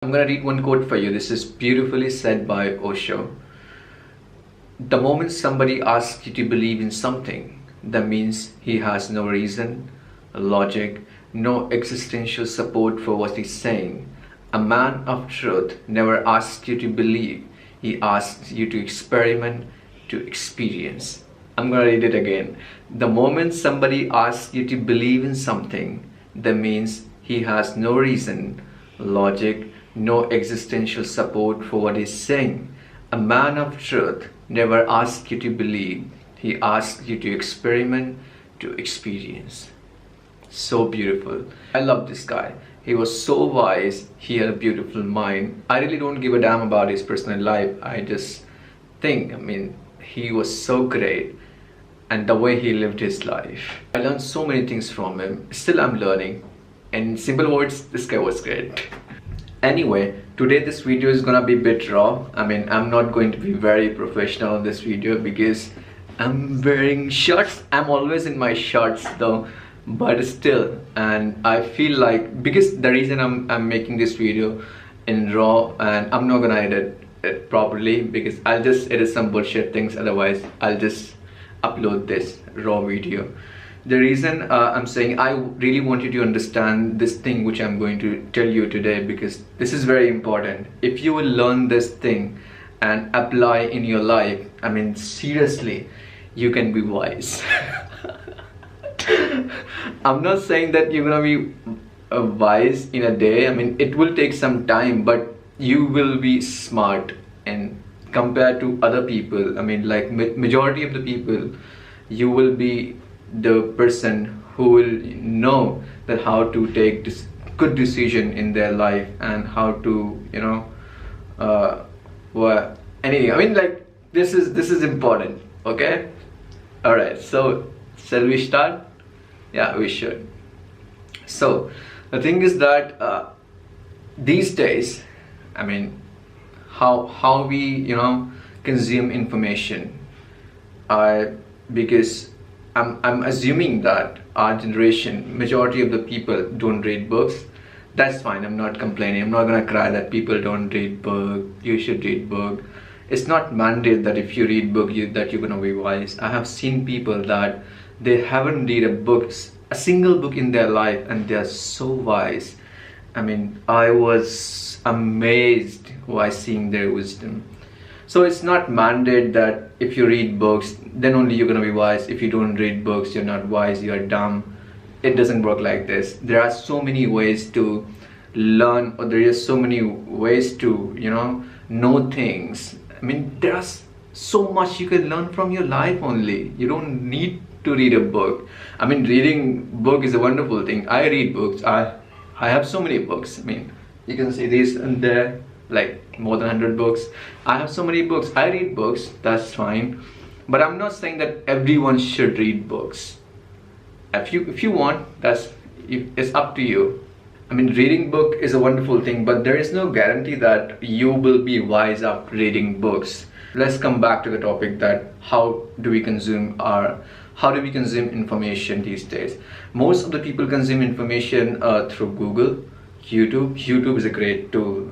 I'm gonna read one quote for you. This is beautifully said by Osho. The moment somebody asks you to believe in something, that means he has no reason, logic, no existential support for what he's saying. A man of truth never asks you to believe, he asks you to experiment, to experience. I'm gonna read it again. The moment somebody asks you to believe in something, that means he has no reason, logic, no existential support for what he's saying. A man of truth never asks you to believe, he asks you to experiment, to experience. So beautiful. I love this guy. He was so wise, he had a beautiful mind. I really don't give a damn about his personal life. I just think, he was so great, and the way he lived his life. I learned so many things from him. Still I'm learning. In simple words, this guy was great. Anyway, today this video is gonna be a bit raw. I'm not going to be very professional in this video because I'm wearing shorts. I'm always in my shorts though, but still, and I feel like, because the reason I'm making this video in raw, and I'm not gonna edit it properly because I'll just edit some bullshit things, otherwise I'll just upload this raw video. The reason I'm saying, I really want you to understand this thing which I'm going to tell you today, because this is very important. If you will learn this thing and apply in your life, seriously, you can be wise. I'm not saying that you're gonna be wise in a day. It will take some time, but you will be smart. And compared to other people, like majority of the people, you will be the person who will know that how to take this good decision in their life, and how to this is important. Okay, all right, so shall we start? Yeah, we should. So the thing is that these days, how we consume information, because I'm assuming that our generation, majority of the people don't read books. That's fine, I'm not complaining. I'm not gonna cry that people don't read book. You should read book. It's not mandated that if you read book that you're gonna be wise. I have seen people that they haven't read a single book in their life, and they are so wise. I was amazed while seeing their wisdom. So it's not mandated that if you read books, then only you're gonna be wise. If you don't read books, you're not wise, you're dumb. It doesn't work like this. There are so many ways to learn, or there are so many ways to, know things. There are so much you can learn from your life only. You don't need to read a book. Reading book is a wonderful thing. I read books. I have so many books. You can see this and there, like more than 100 books. I have so many books. I read books, that's fine, but I'm not saying that everyone should read books. If you want, it's up to you. Reading book is a wonderful thing, but there is no guarantee that you will be wise after reading books. Let's come back to the topic, that how do we consume information these days. Most of the people consume information through Google, YouTube. YouTube is a great tool.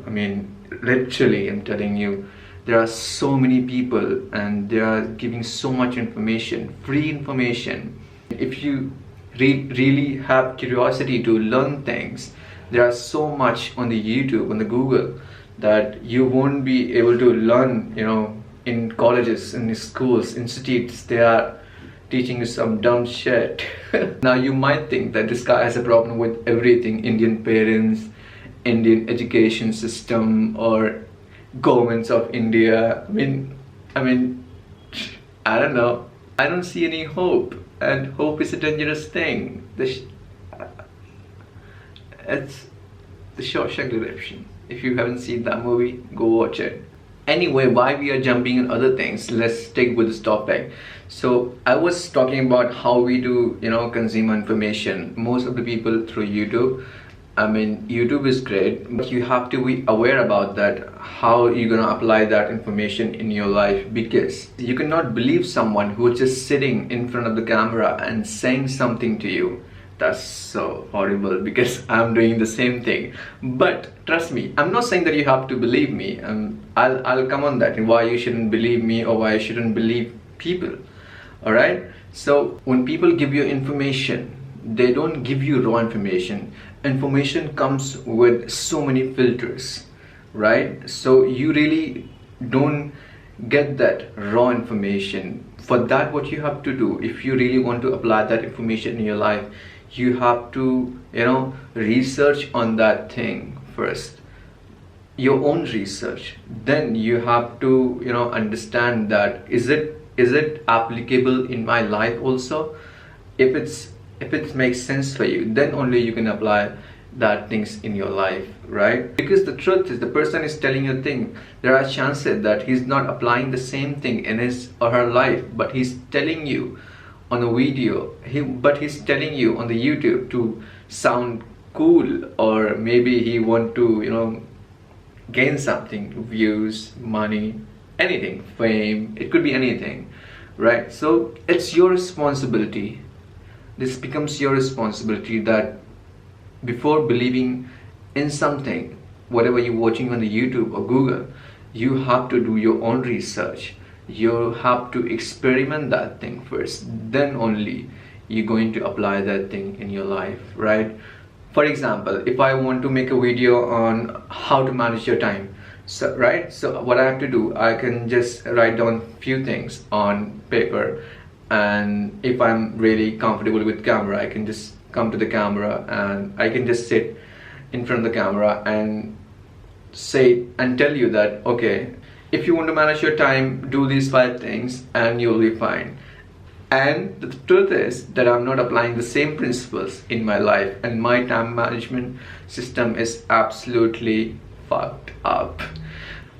Literally, I'm telling you, there are so many people and they are giving so much information, free information. If you really have curiosity to learn things, there are so much on the YouTube, on the Google, that you won't be able to learn, in colleges, in schools, institutes. They are teaching you some dumb shit. Now you might think that this guy has a problem with everything: Indian parents, Indian education system, or governments of India. I don't know. I don't see any hope, and hope is a dangerous thing. It's the Shawshank Redemption. If you haven't seen that movie, go watch it. Anyway, why we are jumping on other things, let's stick with this topic. So I was talking about how we do consume information. Most of the people through YouTube. YouTube is great, but you have to be aware about that, how you're gonna apply that information in your life, because you cannot believe someone who is just sitting in front of the camera and saying something to you That's so horrible because I'm doing the same thing. But trust me, I'm not saying that you have to believe me. I'll come on that and why you shouldn't believe me or why you shouldn't believe people. All right. So when people give you information, they don't give you raw information. Information comes with so many filters, right? So you really don't get that raw information. For that, what you have to do, if you really want to apply that information in your life, you have to, research on that thing first, your own research. Then you have to, understand that is it applicable in my life also. If it makes sense for you, then only you can apply that things in your life, right? Because the truth is, the person is telling you a thing, there are chances that he's not applying the same thing in his or her life, but he's telling you on a video, but he's telling you on the YouTube to sound cool, or maybe he want to gain something, views, money, anything, fame, it could be anything, right? So it's your responsibility, this becomes your responsibility, that before believing in something, whatever you're watching on the YouTube or Google, you have to do your own research. You have to experiment that thing first, then only you're going to apply that thing in your life, right? For example, if I want to make a video on how to manage your time, so what I have to do, I can just write down few things on paper, and if I'm really comfortable with camera, I can just come to the camera and I can just sit in front of the camera and say and tell you that, okay, if you want to manage your time, do these 5 things and you'll be fine. And the truth is that I'm not applying the same principles in my life, and my time management system is absolutely fucked up.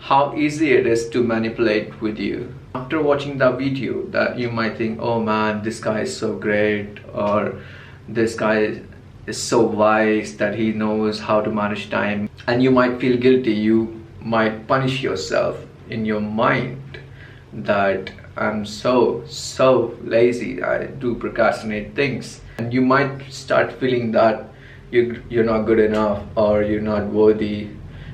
How easy it is to manipulate with you. After watching that video, that you might think, oh man, this guy is so great, or this guy is so wise that he knows how to manage time, and you might feel guilty. You might punish yourself in your mind that I'm so lazy, I do procrastinate things, and you might start feeling that you're not good enough or you're not worthy.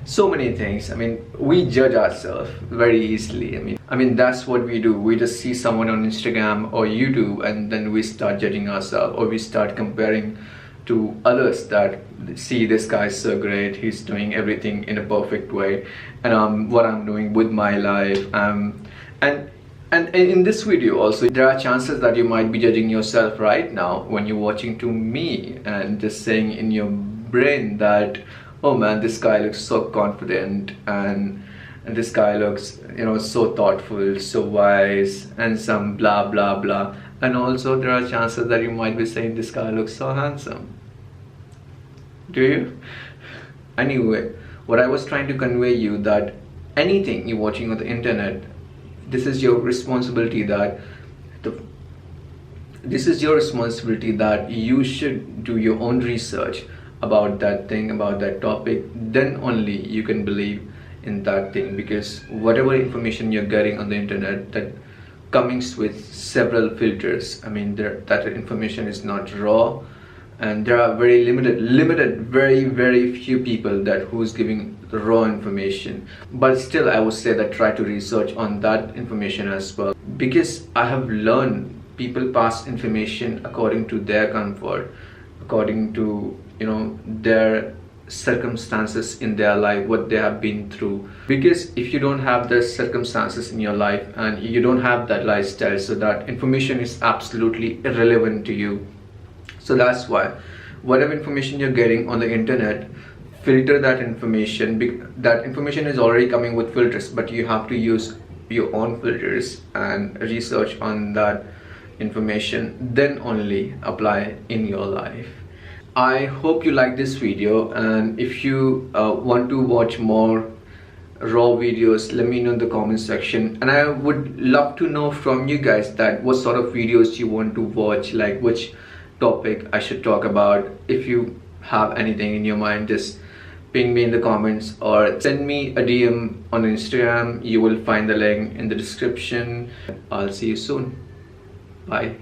So many things. I mean, we judge ourselves very easily. I mean that's what we do. We just see someone on Instagram or YouTube, and then we start judging ourselves, or we start comparing to others, that see, this guy is so great, he's doing everything in a perfect way, and what I'm doing with my life. And in this video also, there are chances that you might be judging yourself right now when you're watching to me, and just saying in your brain that, oh man, this guy looks so confident, and this guy looks, so thoughtful, so wise, and some blah blah blah. And also there are chances that you might be saying, this guy looks so handsome. Do you? Anyway, what I was trying to convey you, that anything you're watching on the internet, this is your responsibility, that you should do your own research about that thing, about that topic. Then only you can believe in that thing, because whatever information you're getting on the internet, that comes with several filters. I mean, that information is not raw, and there are very limited, very few people that who's giving the raw information. But still, I would say that try to research on that information as well, because I have learned people pass information according to their comfort, according to their circumstances in their life, what they have been through. Because if you don't have the circumstances in your life and you don't have that lifestyle, so that information is absolutely irrelevant to you. So that's why whatever information you're getting on the internet, filter that information. That information is already coming with filters, but you have to use your own filters and research on that information, then only apply in your life. I hope you like this video, and if you want to watch more raw videos, let me know in the comment section. And I would love to know from you guys that what sort of videos you want to watch, like which topic I should talk about. If you have anything in your mind, just ping me in the comments or send me a DM on Instagram. You will find the link in the description. I'll see you soon. Bye.